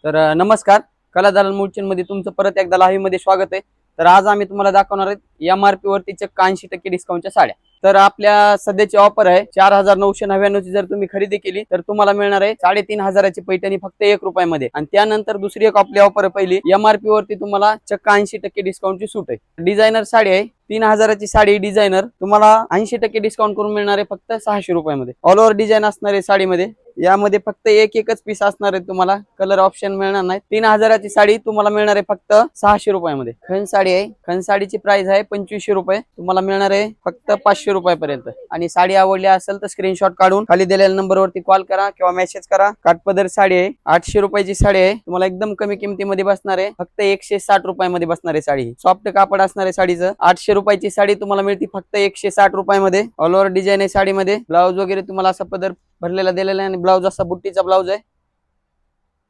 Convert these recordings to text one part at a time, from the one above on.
नमस्कार, कला दालन मूळचंद मध्ये तुमचं परत एकदा लाईव्ह मध्ये स्वागत आहे। तर आज आम्ही तुम्हाला दाखवणार आहे MRP वरती चक्क 80% डिस्काउंटच्या साड्या। तर आपल्या सध्याची ऑफर आहे 4999 ची। जर तुम्ही खरेदी केली तर तुम्हाला मिळणार आहे 3500 ची पैठणी फक्त 1 रुपयामध्ये। आणि त्यानंतर दुसरी एक आपली ऑफर आहे, पहिली MRP वरती तुम्हाला चक्क 80% डिस्काउंटची सूट आहे। डिझायनर साडी आहे, 3000 ची साडी डिझायनर तुम्हाला 80% डिस्काउंट करून मिळणार आहे फक्त 600 रुपयामध्ये। ऑल ओव्हर डिझाईन असणार आहे साडीमध्ये। यामध्ये फक्त एकच पीस असणार आहे, तुम्हाला कलर ऑप्शन मिळणार नाही। 3000 ची साडी तुम्हाला मिळणार आहे फक्त 600 रुपयामध्ये। खण साडी आहे, खण साडीची प्राइस आहे 2500 रुपये, तुम्हाला मिळणार आहे फक्त 500 रुपयापर्यंत। आणि साडी आवडली असेल तर स्क्रीनशॉट काढून खाली दिलेल्या नंबरवरती कॉल करा किंवा मेसेज करा। काठपदर साडी आहे, 800 रुपयाची साडी आहे, तुम्हाला एकदम कमी किमतीमध्ये बसणार आहे, फक्त 160 रुपयामध्ये बसणार आहे साडी। सॉफ्ट कापड असणार आहे साडीचं। 800 रुपयाची साडी तुम्हाला मिळते फक्त 160 रुपयामध्ये। ऑल ओव्हर डिझाईन आहे साडीमध्ये। ब्लाउज वगैरे तुम्हाला असा पदर भरलेला दिलेला आहे आणि ब्लाउज असा बुट्टीचा ब्लाउज आहे।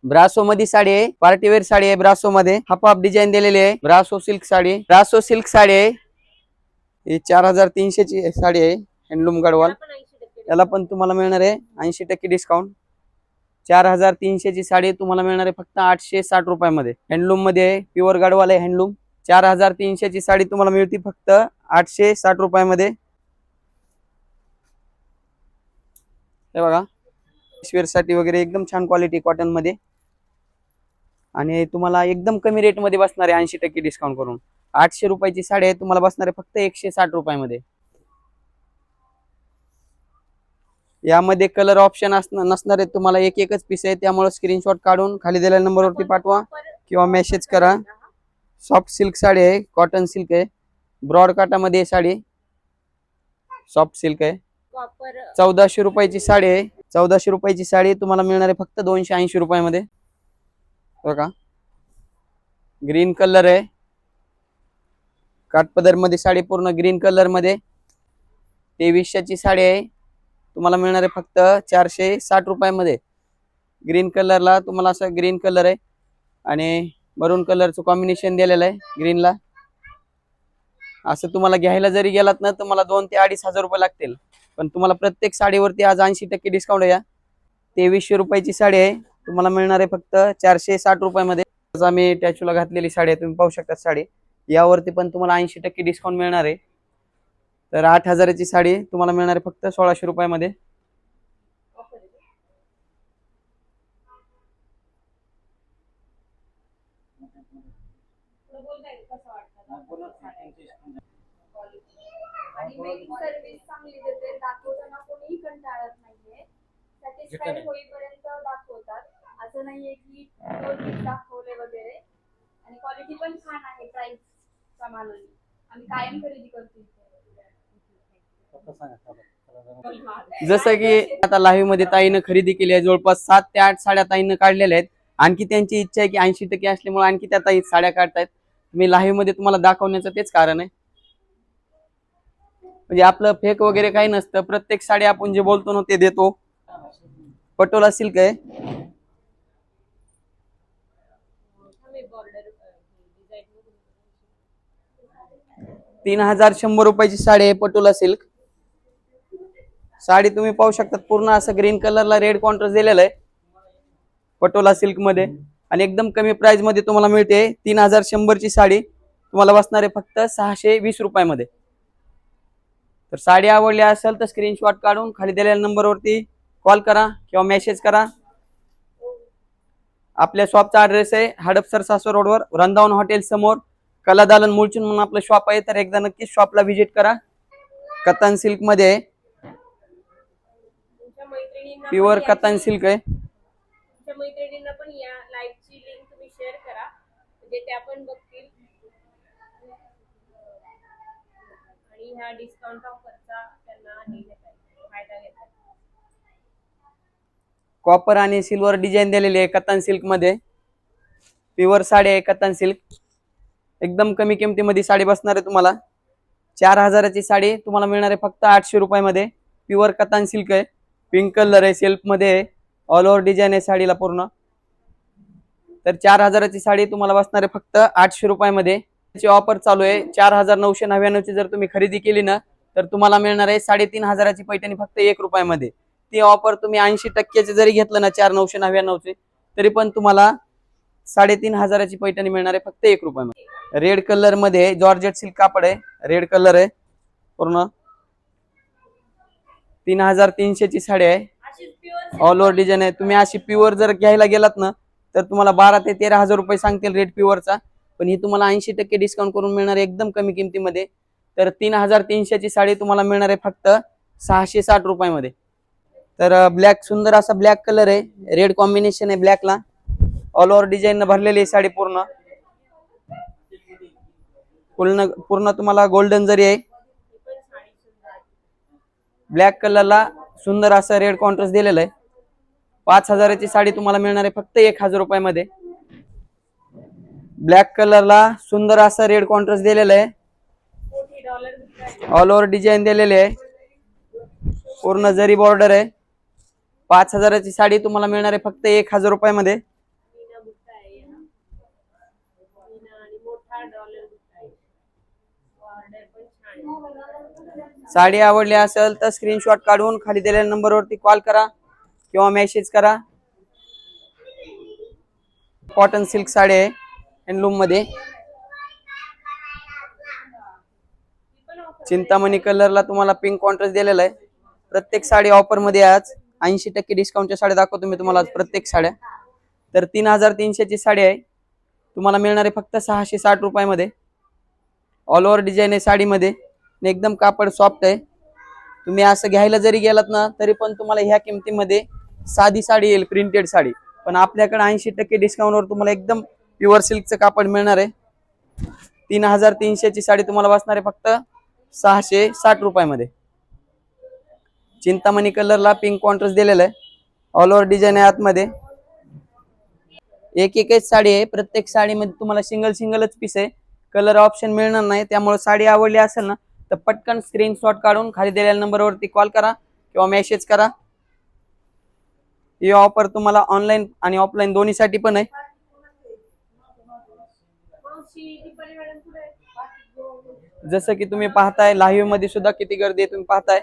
ब्रासो मध्ये साडी आहे, पार्टीवेअर साडी आहे, ब्रासो मध्ये हाफ डिझाईन दिलेली आहे। ब्रासो सिल्क साडी, ब्रासो सिल्क साडी आहे, ही 4300 ची साडी आहे, हँडलूम गडवाल। याला पण तुम्हाला मिळणार आहे 80% डिस्काउंट। 4300 ची साडी तुम्हाला मिळणार आहे फक्त 860 रुपयामध्ये। हँडलूम मध्ये आहे, प्युअर गडवाल आहे हँडलूम। 4300 ची साडी तुम्हाला मिळते फक्त 860 रुपयामध्ये। हे बघा, वेअर साठी वगैरे एकदम छान क्वालिटी कॉटन मध्ये, आणि तुम्हाला एकदम कमी रेट मध्ये बसणार आहे 80% डिस्काउंट करून। 800 रुपयाची साडी आहे, तुम्हाला बसणार आहे फक्त 160 रुपयामध्ये। यामध्ये कलर ऑप्शन नसणार आहे, तुम्हाला एकच पीस आहे, त्यामुळे स्क्रीनशॉट काढून खाली दिलेल्या नंबरवरती पाठवा किंवा मेसेज करा। सॉफ्ट सिल्क साडी आहे, कॉटन सिल्क आहे, ब्रॉड काटामध्ये साडी, सॉफ्ट सिल्क आहे। 1400 रुपयाची साडी आहे, 1400 रुपयाची साडी तुम्हाला मिळणार आहे फक्त 280 रुपयामध्ये। बघा, ग्रीन कलर आहे, काठपदर मध्ये साडी पूर्ण ग्रीन कलर मध्ये। 2300 ची साडी आहे, तुम्हाला मिळणार आहे फक्त 460 रुपयामध्ये। ग्रीन कलरला तुम्हाला असा ग्रीन कलर आहे आणि मरून कलरचं कॉम्बिनेशन दिलेलं आहे ग्रीनला। असं तुम्हाला घ्यायला जरी गेलात ना तुम्हाला 2 ते 2500 रुपये लागतील, पण तुम्हाला प्रत्येक साडीवरती आज 80% डिस्काउंट आहे। 2300 रुपयाची साडी आहे, तुम्हाला मिळणार आहे फक्त 460 रुपयामध्ये। आज आम्ही टॅचूला घातलेली साडी आहे, तुम्ही पाहू शकता साडी, यावरती पण तुम्हाला 80% डिस्काउंट मिळणार आहे। तर 8000 ची साडी तुम्हाला मिळणार आहे फक्त 1600 रुपयामध्ये। आणि मेकिंग सर्व्हिस चांगली देते, दाखवताना कोणीही कंटाळत नाहीये, सॅटिस्फाईड होईपर्यंत दाखवतात। असं नाहीये की 2 दिवस दाखवले वगैरे। आणि क्वालिटी पण छान आहे, प्राइस प्रमाणे आम्ही कायम खरेदी करतो। जसं की आता लाईव्ह मध्ये ताईनं खरेदी केली आहे, जवळपास 7 ते 8 साड्या ताईनं काढलेल्या आहेत। आणखी त्यांची इच्छा आहे की 80% असल्यामुळे आणखी त्या ताई साड्या काढतायत। मी लाईव्ह मध्ये तुम्हाला दाखवण्याचं तेच कारण आहे, म्हणजे आपलं फेक वगैरे काही नसतं, प्रत्येक साडी आपण जे बोलतो ना ते देतो। पटोला सिल्क आहे, 3100 रुपयाची साडी आहे, पटोला सिल्क साडी। तुम्ही पाहू शकता पूर्ण असं ग्रीन कलरला रेड कॉन्ट्रास्ट दिलेलं आहे पटोला सिल्क मध्ये, आणि एकदम कमी प्राइस मध्ये तुम्हाला मिळते। 3100 ची साडी तुम्हाला बसणार आहे फक्त 620 रुपयामध्ये। तर साडी आवडली असेल तर स्क्रीनशॉट काढून खाली दिलेल्या नंबरवरती कॉल करा किंवा मेसेज करा। आपल्या शॉपचा ॲड्रेस आहे हडपसर सासवड रोडवर वृंदावन हॉटेल समोर कला दालन मूळचंद म्हणून आपलं शॉप आहे। तर एकदा नक्की शॉपला व्हिजिट करा। कतान सिल्क मध्ये आहे, प्युअर कतान सिल्क आहे। तुमच्या मैत्रिणींना पण या लाईव्हची लिंक तुम्ही शेअर करा, म्हणजे त्या पण बघतील आणि ह्या डिस्काउंट ऑफरचा त्यांना फायदा घेता। कॉपर आणि सिल्वर डिझाईन दिलेली आहे कतान सिल्क मध्ये। प्युअर साडी आहे कतान सिल्क, एकदम कमी किमतीमध्ये साडी बसणार आहे तुम्हाला। 4000 ची साडी तुम्हाला मिळणार आहे फक्त 800 रुपयामध्ये। प्युअर कतान सिल्क आहे, पिंक कलर आहे, सेल्फ मध्ये आहे, ऑल ओव्हर डिझाईन आहे साडीला पूर्ण। तर 4000 ची साडी तुम्हाला बसणार आहे फक्त 800 रुपयामध्ये। त्याची ऑफर चालू आहे 4999 ची जर तुम्ही खरेदी केली ना तर तुम्हाला मिळणार आहे 3500 ची पैठणी फक्त 1 रुपयामध्ये। ती ऑफर तुम्ही 80% जरी घेतलं ना 4999 चे, तरी पण तुम्हाला 3,500ची पैठणी मिळणार आहे फक्त 1 रुपयामध्ये. रेड कलर मध्ये जॉर्जेट सिल्क कापड आहे, रेड कलर आहे पूर्ण. 3,300ची साडी आहे, ऑल ओव्हर डिझाईन आहे. तुम्ही अशी प्युअर जर घ्यायला गेलात ना तर तुम्हाला 12 ते 13,000 रुपये सांगतील रेट प्युअरचा, पण ही तुम्हाला 80% डिस्काउंट करून मिळणार आहे एकदम कमी किमतीमध्ये. तर 3,300ची साडी तुम्हाला मिळणार आहे फक्त 660 रुपयामध्ये. तर ब्लॅक, सुंदर असा ब्लॅक कलर आहे, रेड कॉम्बिनेशन आहे ब्लॅकला. ऑल ओव्हर डिझाईन भरलेली आहे साडी पूर्ण. पूर्ण पूर्ण तुम्हाला गोल्डन जरी आहे. ब्लॅक कलरला सुंदर असं रेड कॉन्ट्रास्ट दिलेलं आहे. 5,000ची साडी तुम्हाला मिळणार आहे फक्त 1,000 रुपयामध्ये. ब्लॅक कलरला सुंदर असं रेड कॉन्ट्रास्ट दिलेलं आहे, ऑल ओव्हर डिझाईन दिलेले आहे, पूर्ण जरी बॉर्डर आहे. 5,000ची साडी तुम्हाला मिळणार आहे फक्त 1,000 रुपयामध्ये. साडी आवडली असेल तर स्क्रीनशॉट काढून खाली दिलेल्या नंबरवरती कॉल करा किंवा मेसेज करा. कॉटन सिल्क साडी आहे हँडलूम मध्ये. चिंतामणी कलरला तुम्हाला पिंक कॉन्ट्रास्ट दिलेला आहे. प्रत्येक साडी ऑफर मध्ये आज 80% डिस्काउंटच्या साड्या दाखवतो मी तुम्हाला प्रत्येक साड्या. तर 3,300ची साडी आहे, तुम्हाला मिळणार आहे फक्त 660 रुपयामध्ये. ऑल ओव्हर डिझाईन आहे साडीमध्ये, एकदम कापड सॉफ्ट आहे. तुम्ही असं घ्यायला जरी गेलात ना तरी पण तुम्हाला ह्या किमतीमध्ये साधी साडी येईल, प्रिंटेड साडी. पण आपल्याकडे 80% डिस्काउंटवर तुम्हाला एकदम प्युअर सिल्कचं कापड मिळणार आहे. 3,300ची साडी तुम्हाला बसणार आहे फक्त 660 रुपयामध्ये. चिंतामणी कलरला पिंक कॉन्ट्रास्ट दिलेला आहे, ऑल ओव्हर डिझाईन आहे आतमध्ये. एक एकच साडी आहे, प्रत्येक साडीमध्ये तुम्हाला सिंगलच पीस आहे, कलर ऑप्शन मिळणार नाही. त्यामुळे साडी आवडली असेल ना तर पटकन स्क्रीनशॉट काढून खाली दिलेल्या नंबरवरती कॉल करा किंवा मेसेज करा. ही ऑफर तुम्हाला ऑनलाईन आणि ऑफलाईन दोन्हीसाठी पण आहे. जसं की तुम्ही पाहताय लाईव्ह मध्ये सुद्धा किती गर्दी आहे तुम्ही पाहताय.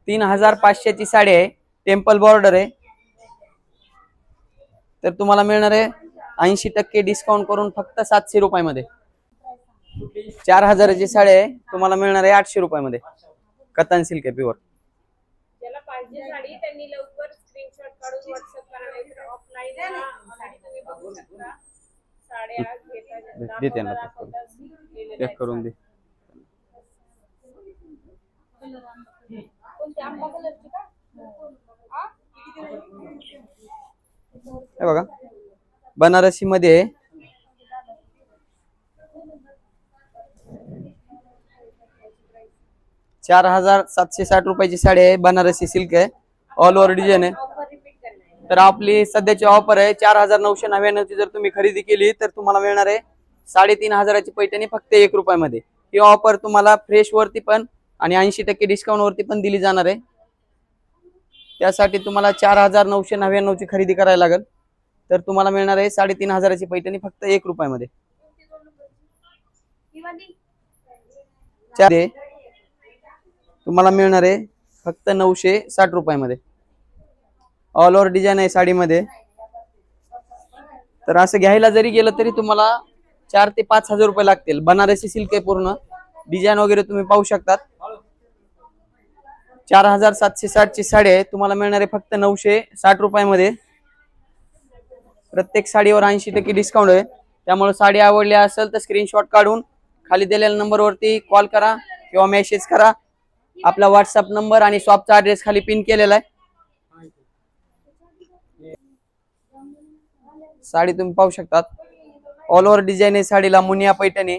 तीन 3,500ची साडी आहे, टेम्पल बॉर्डर आहे. तर तुम्हाला मिळणार आहे 80% डिस्काउंट करून फक्त 700 रुपयामध्ये. 4,000ची साडी आहे, तुम्हाला मिळणार आहे 800 रुपयामध्ये. कतन सिल्क आहे प्युअर. ज्याला पाहिजे साडी त्यांनी लवकर स्क्रीनशॉट काढून WhatsApp करा, नाहीतर ऑफलाईन साडी तुम्ही बघू शकता. साड्या देते ना घेतात चेक करून दे. कोणत्या आंबा कलरची का? हे बघा बनारसी मध्ये 4,760 रुपयाची साडी आहे, बनारसी सिल्क आहे, ऑल ओव्हर डिझाईन आहे. ऑफर रिपीट करणार. तर आपली सध्याची ऑफर आहे 4,999ची. जर तुम्ही खरेदी केली तर तुम्हाला मिळणार आहे 3,500ची पैठणी फक्त 1 रुपयामध्ये. ही ऑफर तुम्हाला फ्रेश वरती पण आणि 80% डिस्काउंट वरती पण दिली जाणार आहे. त्यासाठी तुम्हाला 4,999ची खरेदी करायला लागेल. तर तुम्हाला मिळणार आहे 3,500ची पैठणी फक्त 1 रुपयामध्ये. तुम्हाला मिळणार आहे फक्त 960 रुपयामध्ये. ऑल ओव्हर डिझाईन आहे साडीमध्ये. तर असं घ्यायला जरी गेलं तरी तुम्हाला 4,000 ते 5,000 रुपये लागतील. बनारसी सिल्क आहे पूर्ण, डिझाईन वगैरे तुम्ही पाहू शकतात. 4,760ची साडी आहे, तुम्हाला मिळणार आहे फक्त 960 रुपयामध्ये. प्रत्येक साडीवर 80% डिस्काउंट आहे. त्यामुळे साडी आवडली असेल तर स्क्रीनशॉट काढून खाली दिलेल्या नंबरवरती कॉल करा किंवा मेसेज करा. आपला व्हॉट्सअप नंबर आणि शॉपचा ऍड्रेस खाली पिन केलेला आहे. साडी तुम्ही पाहू शकतात, ऑल ओव्हर डिझाईन आहे साडीला. मुनिया पैठणी,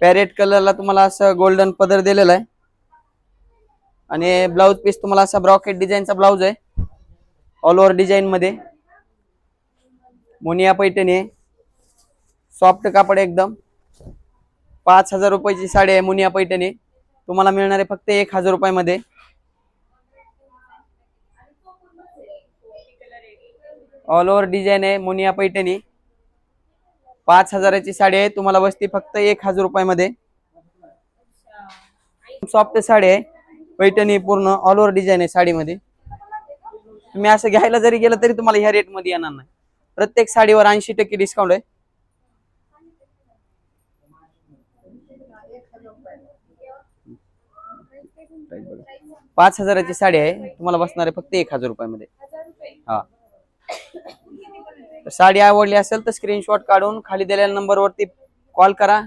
पॅरेट कलरला तुम्हाला असं गोल्डन पदर दिलेला आहे आणि ब्लाउज पीस तुम्हाला असा ब्रॉकेट डिझाईनचा ब्लाउज आहे, ऑल ओव्हर डिझाईन मध्ये. मुनिया पैठणी आहे, सॉफ्ट कापड एकदम. 5,000 रुपयाची साडी आहे मुनिया पैठणी, तुम्हाला मिळणार आहे फक्त 1,000 रुपयामध्ये. ऑल ओव्हर डिझाईन आहे मुनिया पैठणी. 5,000ची साडी आहे, तुम्हाला बसती फक्त 1,000 रुपयामध्ये. सॉफ्ट साडी आहे, पैठणी पूर्ण ऑल ओव्हर डिझाईन आहे साडीमध्ये. तुम्ही असं घ्यायला जरी गेलं तरी तुम्हाला ह्या रेट मध्ये येणार नाही. प्रत्येक साडीवर 80% डिस्काउंट आहे. 5,000ची साडी आहे, तुम्हाला बसणार आहे फक्त 1,000 रुपयामध्ये. 1000 रुपये. हा, साडी आवडली असेल तर स्क्रीनशॉट काढून खाली दिलेल्या नंबरवरती कॉल करा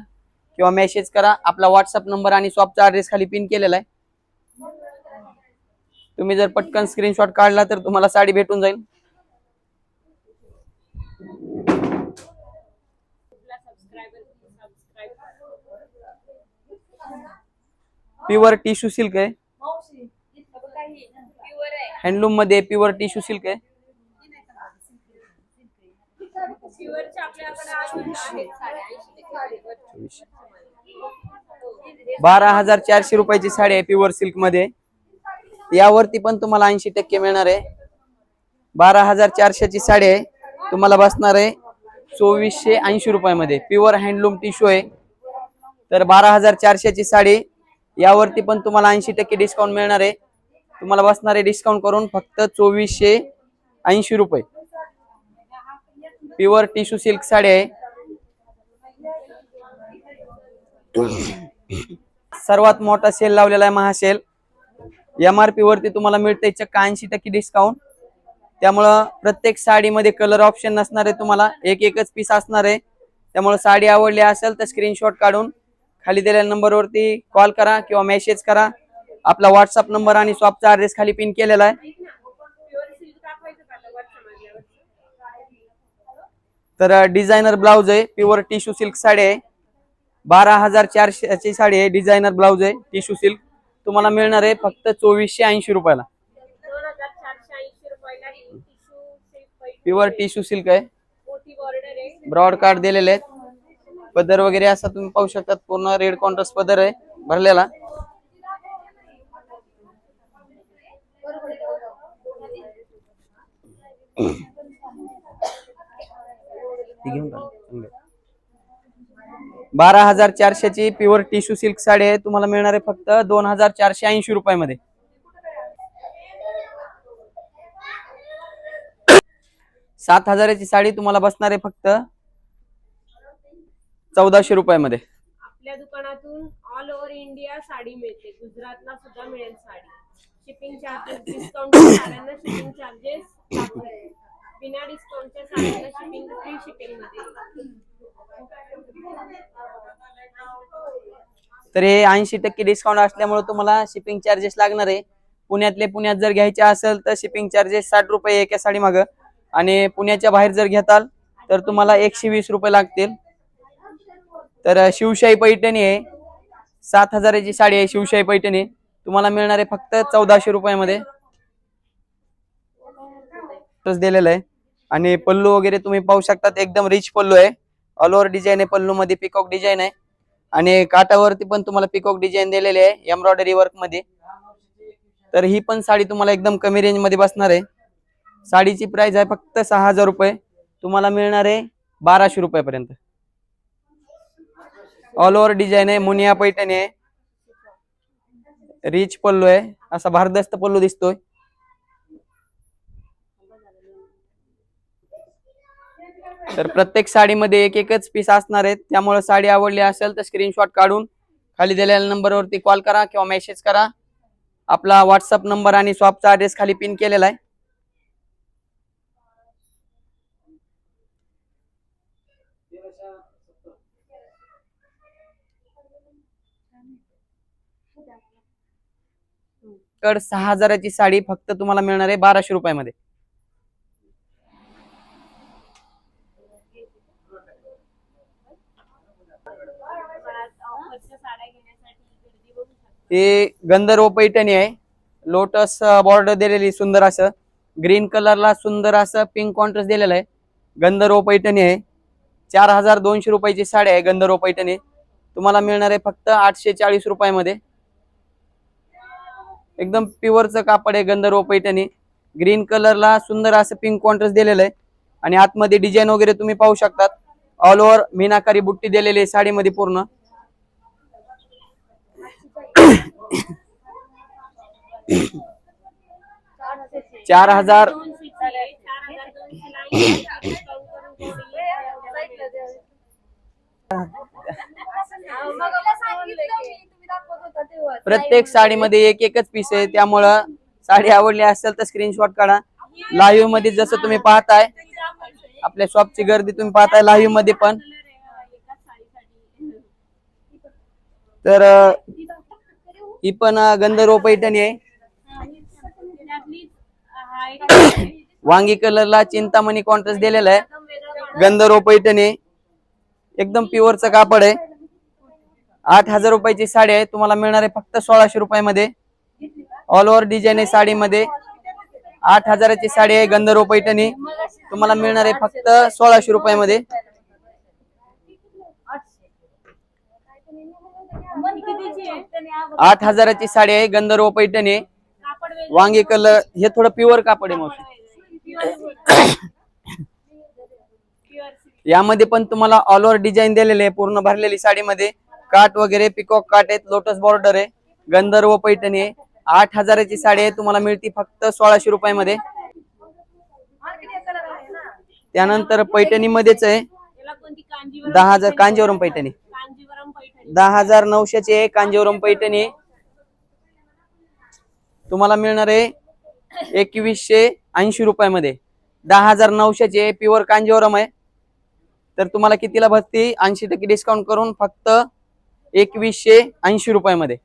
किंवा मेसेज करा. आपला व्हॉट्सअप नंबर आणि शॉपचा ऍड्रेस खाली पिन केलेला आहे. तुम्ही जर पटकन स्क्रीनशॉट काढला तर तुम्हाला साडी भेटून जाईल. प्युअर टिश्यू सिल्क आहे, मावशी इथं बघा ही प्युअर आहे. हँडलूम मध्ये प्युअर टिश्यू सिल्क आहे. प्युअरच्या आपल्याकडे आहेत साड्या 80% 12,400 रुपयाची साडी आहे प्युअर सिल्क मध्ये. यावरती पण तुम्हाला 80% मिळणार आहे. 12,400ची साडी आहे, तुम्हाला बसणार आहे 2,480 रुपयामध्ये. प्युअर हँडलूम टिश्यू आहे. तर 12,400ची साडी, यावरती पण तुम्हाला 80% डिस्काउंट मिळणार आहे. तुम्हाला बसणार आहे डिस्काउंट करून फक्त 2,480 रुपये. प्युअर टिश्यू सिल्क साडी आहे. सर्वात मोठा सेल लावलेला आहे महासेल. MRP वरती तुम्हाला मिळते चक्क 80% डिस्काउंट. त्यामुळं प्रत्येक साडीमध्ये कलर ऑप्शन नसणार आहे, तुम्हाला एकच पीस असणार आहे. त्यामुळे साडी आवडली असेल तर स्क्रीनशॉट काढून खाली दिलेल्या नंबरवरती कॉल करा किंवा मेसेज करा. आपला व्हॉट्सअप नंबर आणि शॉपचा ऍड्रेस खाली पिन केलेला आहे. प्युअर सिल्क दाखवायचं का आता वरच्या मजल्यावर? तर डिझायनर ब्लाउज आहे, प्युअर टिश्यू सिल्क साडी आहे. 12,400ची साडी आहे, डिझायनर ब्लाउज आहे, टिश्यू सिल्क. तुम्हाला मिळणार आहे फक्त 2,480 रुपयाला. 2,480 रुपयाला ही tissue silk pure tissue silk आहे. मोठी बॉर्डर आहे. ब्रॉड कार्ड दिलेले आहेत. पदर वगैरे असा तुम्ही पाहू शकता, पूर्ण रेड कॉन्ट्रास्ट पदर आहे भरलेला. घेऊन टाक. 12,400ची प्युअर टिश्यू सिल्क साडी आहे, तुम्हाला मिळणार आहे फक्त 2,480 रुपयामध्ये. 7,000ची साडी तुम्हाला बसणार आहे फक्त 1,400 रुपयामध्ये. आपल्या दुकानातून ऑल ओव्हर इंडिया साडी मिळते. गुजरातला सुद्धा मिळेल साडी. शिपिंग चार्जेस, डिस्काउंट साड्यांना शिपिंग चार्जेस बिना डिस्काउंटच्या साड्यांना शिपिंग फ्री शिपिंग मध्ये. तर हे 80% डिस्काउंट असल्यामुळे तुम्हाला शिपिंग चार्जेस लागणार आहे. पुण्यात जर घ्यायचे असेल तर शिपिंग चार्जेस 60 रुपये एका साडी मागं, आणि पुण्याच्या बाहेर जर घेताल तर तुम्हाला 120 रुपये लागतील. तर शिवशाही पैठणी आहे, 7,000ची साडी आहे शिवशाही पैठणी, तुम्हाला मिळणार आहे फक्त 1,400 रुपयामध्ये. दिलेलं आहे. आणि पल्लू वगैरे तुम्ही पाहू शकतात, एकदम रिच पल्लू आहे. ऑल ओव्हर डिझाईन आहे, पल्लू मध्ये पिकॉक डिझाईन आहे. आणि काठावरती पण तुम्हाला पिकॉक डिझाईन दिलेली आहे एम्ब्रॉयडरी वर्क मध्ये. तर ही पण साडी तुम्हाला एकदम कमी रेंज मध्ये बसणार आहे. साडीची प्राइस आहे फक्त 6,000 रुपये, तुम्हाला मिळणार आहे 1,200 रुपयापर्यंत. ऑल ओव्हर डिझाईन आहे, मुनिया पैठणी आहे, रिच पल्लू आहे, असा भारदस्त पल्लू दिसतोय. तर प्रत्येक साडीमध्ये एकच पीस असणार आहेत. त्यामुळे साडी आवडली असेल तर स्क्रीनशॉट काढून खाली दिलेल्या नंबरवरती कॉल करा किंवा मेसेज करा. आपला व्हॉट्सअप नंबर आणि शॉपचा ऍड्रेस खाली पिन केलेला आहे. तर 6,000ची साडी फक्त तुम्हाला मिळणार आहे 1,200 रुपयामध्ये. हे गंधर्व पैठणी आहे, लोटस बॉर्डर दिलेली सुंदर असं, ग्रीन कलरला सुंदर असं पिंक कॉन्ट्रास्ट दिलेला आहे. गंधर्व पैठणी आहे, 4,200 रुपयाची साडी आहे गंधर्व पैठणी, तुम्हाला मिळणार आहे फक्त 840 रुपयामध्ये. एकदम प्युअरचं कापड आहे गंधर्व पैठणी. ग्रीन कलरला सुंदर असं पिंक कॉन्ट्रास्ट दिलेलं आहे आणि आतमध्ये डिझाईन वगैरे तुम्ही पाहू शकतात. ऑल ओव्हर मीनाकारी बुट्टी दिलेली आहे साडीमध्ये पूर्ण. 4,000 प्रत्येक साडीमध्ये एक एकच पीस आहे, त्यामुळं साडी आवडली असेल तर स्क्रीनशॉट काढा. लाईव्ह मध्ये जसं तुम्ही पाहताय, आपल्या शॉपची गर्दी तुम्ही पाहताय लाईव्ह मध्ये पण. तर ही पण गंधर्व पैठणी आहे. वांगी कलरला चिंतामणी कॉन्ट्रास्ट दिलेला आहे. गंधर्व पैठणी एकदम प्युअरचं कापड आहे. 8,000 रुपयाची साडी आहे, तुम्हाला मिळणार आहे फक्त 1600 रुपयामध्ये. ऑल ओव्हर डिझाईन आहे साडीमध्ये. 8,000 ची साडी आहे गंधर्व पैठणी, तुम्हाला मिळणार आहे फक्त 1600 रुपयामध्ये. 8,000 ची साडी आहे गंधर्व पैठणी. वांगी कलर हे थोडं प्युअर कापड आहे मावशी. यामध्ये पण तुम्हाला ऑल ओव्हर डिझाईन दिलेले आहे पूर्ण भरलेली साडीमध्ये. काट वगैरे पिकॉक काट आहेत, लोटस बॉर्डर आहे, गंधर्व पैठणी आहे. 8,000 ची साडी आहे, तुम्हाला मिळते फक्त 1600 रुपयामध्ये. त्यानंतर पैठणी मध्येच आहे 10,000 कांजीवरम पैठणी. 10,900 ची आहे कांजीवरम पैठणी, तुम्हाला मिळणार आहे 2180 रुपयामध्ये. 10,900 ची आहे, प्युअर कांजीवरम आहे. तर तुम्हाला कितीला बसती? 80% डिस्काउंट करून फक्त 2180 रुपयामध्ये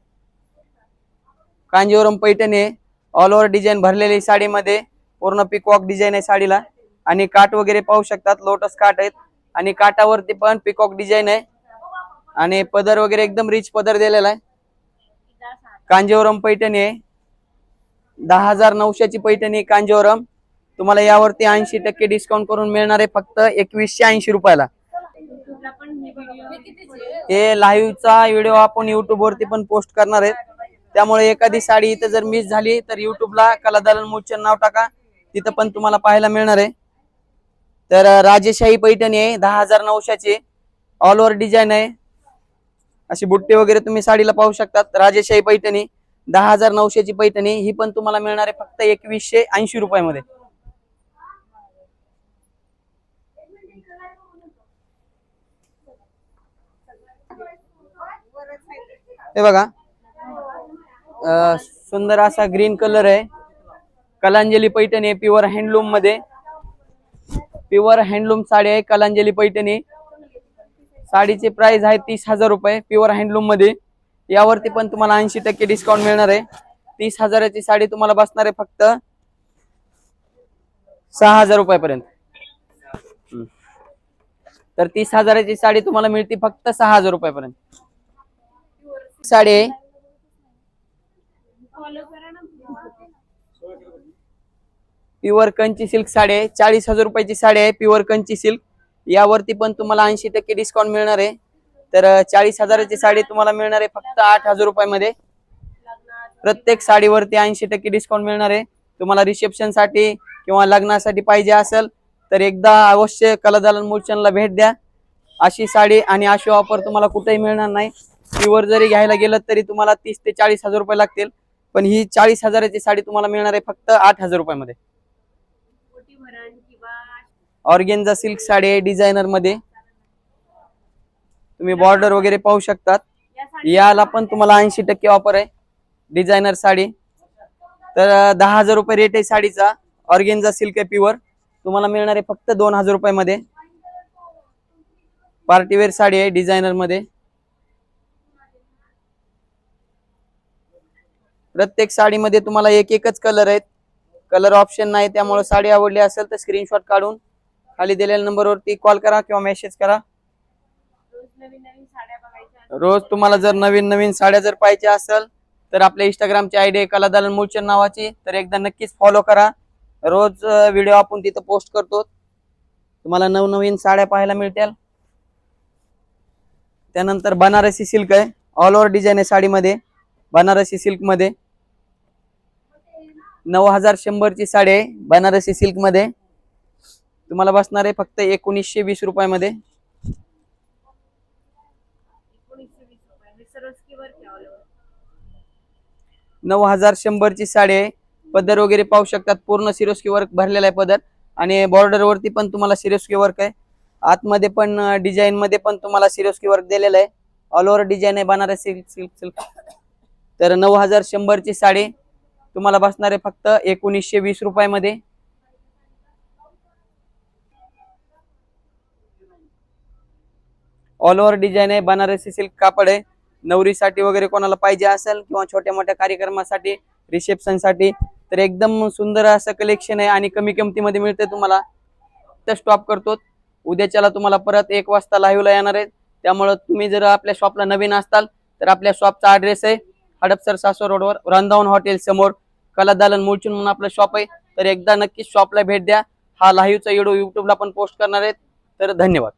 कांजीवरम पैठणी आहे. ऑल ओव्हर डिझाईन भरलेली साडीमध्ये, पूर्ण पिकॉक डिझाईन आहे साडीला. आणि काट वगैरे पाहू शकतात, लोटस काट आहेत आणि काटावरती पण पिकॉक डिझाईन आहे. आणि पदर वगैरे एकदम रिच पदर दिलेला आहे. कांजीवरम पैठणी आहे, 10,900 ची पैठणी कांजीवरम, तुम्हाला यावरती 80% डिस्काउंट करून मिळणार आहे फक्त 2180 रुपयाला. हे लाईव्हचा व्हिडिओ आपण युट्यूब वरती पण पोस्ट करणार आहेत, त्यामुळे एखादी साडी इथं जर मिस झाली तर युट्यूबला कला दालन मूळचंद नाव टाका, तिथं पण तुम्हाला पाहायला मिळणार आहे. तर राजेशाही पैठणी आहे 10,900 ची, ऑल ओव्हर डिझाईन आहे. अशी बुट्टी वगैरे तुम्ही साडीला पाहू शकतात. राजेशाही पैठणी 10,900 ची पैठणी, ही पण तुम्हाला मिळणार आहे फक्त 2180 रुपयामध्ये. हे बघा सुंदर असा ग्रीन कलर आहे, कलांजली पैठणी आहे प्युअर हँडलूम मध्ये. प्युअर हँडलूम साडी आहे कलांजली पैठणी. साडीचे प्राइस आहे 30,000 रुपये प्युअर हँडलूम मध्ये. यावरती पण तुम्हाला 80% डिस्काउंट मिळणार आहे. 30,000 ची साडी तुम्हाला बसणार आहे फक्त 6,000 रुपयापर्यंत. तर 30,000 ची साडी तुम्हाला मिळते फक्त 6,000 रुपयापर्यंत. साडी आहे प्युअर कंची सिल्क साडी आहे, 40,000 रुपयाची साडी आहे प्युअर कंची सिल्क. यावरती पण तुम्हाला 80% डिस्काउंट मिळणार आहे. तर 40,000 ची साडी तुम्हाला मिळणार आहे फक्त 8,000 रुपयामध्ये. प्रत्येक साडीवरती 80% डिस्काउंट मिळणार आहे. तुम्हाला रिसेप्शन साठी किंवा लग्नासाठी पाहिजे असेल तर एकदा अवश्य कला दालन मूळचंदला भेट द्या. अशी साडी आणि अशी ऑफर तुम्हाला कुठेही मिळणार नाही. प्युअर जरी घ्यायला गेलं तरी तुम्हाला 30 ते 40,000 रुपये लागतील, पण ही 40,000 ची साडी तुम्हाला मिळणार आहे फक्त 8,000 रुपयामध्ये. ऑर्गेन्झा सिल्क साडी आहे डिझायनर मध्ये, तुम्ही बॉर्डर वगैरे पाहू शकतात. याला पण तुम्हाला 80% ऑफर आहे डिझायनर साडी. तर 10,000 रुपये रेट आहे साडीचा. ऑर्गेन्झा सिल्क आहे प्युअर, तुम्हाला मिळणार आहे फक्त 2,000 रुपयामध्ये. पार्टीवेअर साडी आहे डिझायनर मध्ये. प्रत्येक साडीमध्ये तुम्हाला एक एकच कलर आहेत, कलर ऑप्शन नाही. त्यामुळे साडी आवडली असेल तर स्क्रीनशॉट काढून खाली दिलेल्या नंबरवरती कॉल करा किंवा मेसेज करा. रोज तुम्हाला जर नवीन नवीन साड्या जर पाहिजे असेल तर आपल्या इंस्टाग्रामची आयडी आहे कला दालन मूळचंद नावाची, तर एकदा नक्कीच फॉलो करा. रोज व्हिडिओ आपण तिथं पोस्ट करतो, तुम्हाला नवनवीन साड्या पाहायला मिळतील. त्यानंतर बनारसी सिल्क आहे, ऑल ओव्हर डिझाईन आहे साडीमध्ये. बनारसी सिल्क मध्ये 9,100 ची साडी आहे बनारसी सिल्क मध्ये, तुम्हाला बसणार आहे फक्त 1920 रुपयामध्ये. 9100 ची साडी आहे. पदर वगैरे पाहू शकतात, पूर्ण सिरोस्की वर्क भरलेला आहे पदर आणि बॉर्डर वरती पण तुम्हाला सिरोस्की वर्क आहे. आतमध्ये पण डिझाईन मध्ये पण तुम्हाला सिरोस्की वर्क दिलेलं आहे. ऑल ओव्हर डिझाईन आहे बनारसी सिल्क. तर 9100 ची साडी तुम्हाला बसणार आहे फक्त 1920 रुपयामध्ये. ऑल ओव्हर डिझाईन आहे, बनारसी सिल्क कापड आहे. नवरीसाठी वगैरे कोणाला पाहिजे असेल किंवा छोट्या मोठ्या कार्यक्रमासाठी, रिसेप्शन साठी तर एकदम सुंदर असं कलेक्शन आहे आणि कमी किमतीमध्ये मिळते तुम्हाला. तर स्टॉप करतो. उद्याच्याला तुम्हाला परत 1 वाजता लाईव्हला येणार आहे. त्यामुळे तुम्ही जर आपल्या शॉपला नवीन असताल तर आपल्या शॉपचा ऍड्रेस आहे हडपसर सासवड रोडवर वृंदावन हॉटेल समोर कला दालन मूळचंद म्हणून आपलं शॉप आहे. तर एकदा नक्कीच शॉपला भेट द्या. हा लाईव्हचा व्हिडिओ युट्यूबला पण पोस्ट करणार आहेत. तर धन्यवाद.